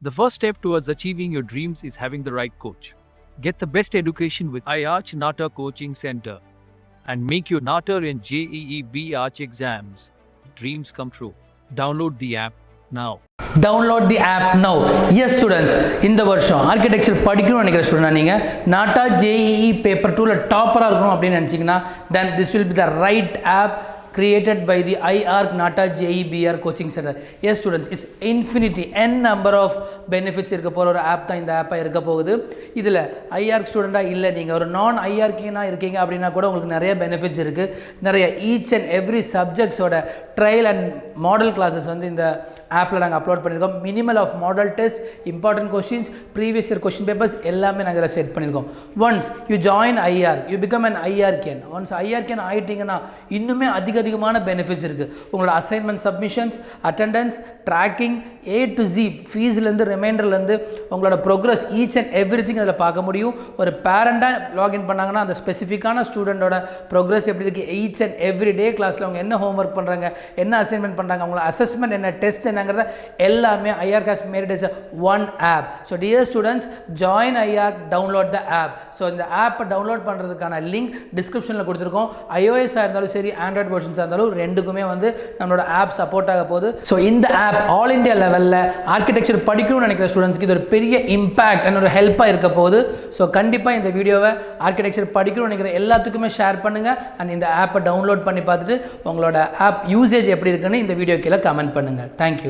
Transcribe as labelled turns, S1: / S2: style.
S1: The first step towards achieving your dreams is having the right coach. Get the best education with I Arch Nata Coaching Center and make your Nata and JEE Arch exams dreams come true. Download the app now.
S2: Download the app now. Yes students, இந்த வருஷம் architecture படிக்கணும்னு நினைக்கிற student நீங்கள் நாட்டா JEE paper 2ல டாப்பராக இருக்கணும் அப்படின்னு நினச்சிங்கன்னா then this will be the right app created by the IARC Nata JEBR coaching center. Yes students, it's infinity n number of benefits இருக்க போகிற ஒரு ஆப் தான் இந்த ஆப்பாக இருக்க போகுது. இதில் ஐஆர்க் ஸ்டூடெண்ட்டாக இல்லை, நீங்கள் ஒரு நான் ஐஆர்கினாக இருக்கீங்க அப்படின்னா கூட உங்களுக்கு நிறைய பெனிஃபிட்ஸ் இருக்குது. நிறைய ஈச் அண்ட் எவ்ரி சப்ஜெக்ட்ஸோட ட்ரையல் அண்ட் மாடல் கிளாஸஸ் வந்து இந்த ஆப்பில் நாங்கள் அப்லோட் பண்ணியிருக்கோம். Minimal of model test, important questions, previous year question papers எல்லாமே நாங்கள் இதில் செட் பண்ணியிருக்கோம். Once you join IR, you become an ஐஆர்கேன். ஒன்ஸ் ஐஆர்கேன் ஆகிட்டிங்கன்னா இன்னுமே அதிகமான பெனிஃபிட்ஸ் இருக்குது. உங்களோட assignment submissions, attendance, tracking, A to Z, ஃபீஸ்லேருந்து ரிமைண்டர்லேருந்து உங்களோட progress each and every thing அதில் பார்க்க முடியும். ஒரு பேரண்டாக லாகின் பண்ணாங்கன்னா அந்த ஸ்பெசிஃபிக்கான ஸ்டூடெண்டோட ப்ரோக்ரஸ் எப்படி இருக்குது, ஈச் அண்ட் எவ்ரி டே கிளாஸில் அவங்க என்ன ஹோம்ஒர்க் பண்ணுறாங்க, என்ன அசைன்மெண்ட் பண்ணுறாங்க, அவங்களோட அசஸ்மெண்ட் என்ன, டெஸ்ட் என்னங்கிறத எல்லாமே ஐஆர்க் has made it is one app. So dear students, join ஐஆர்க், டவுன்லோட் த ஆப். ஸோ இந்த ஆப்பை டவுன்லோட் பண்ணுறதுக்கான லிங்க் டிஸ்கிரிப்ஷனில் கொடுத்துருக்கோம். iOS இருந்தாலும் சரி, ஆண்ட்ராய்ட் வெர்ஷன்ஸாக இருந்தாலும் ரெண்டுக்குமே வந்து நம்மளோட ஆப் சப்போர்ட் ஆக போகுது. ஸோ இந்த ஆப் ஆல் இண்டியா லெவலில் ஆர்கிடெக்சர் படிக்கணும்னு நினைக்கிற ஸ்டூடெண்ட்ஸ்க்கு இது ஒரு பெரிய இம்பாக்ட் அண்ட் ஒரு ஹெல்ப்பாக இருக்க போகுது. ஸோ கண்டிப்பாக இந்த வீடியோவை ஆர்கிடெக்சர் படிக்கணும்னு நினைக்கிற எல்லாத்துக்குமே ஷேர் பண்ணுங்கள். அண்ட் இந்த ஆப்பை டவுன்லோட் பண்ணி பார்த்துட்டு உங்களோட ஆப் யூசேஜ் எப்படி இருக்குன்னு இந்த வீடியோ கீழே கமெண்ட் பண்ணுங்கள். தேங்க்யூ.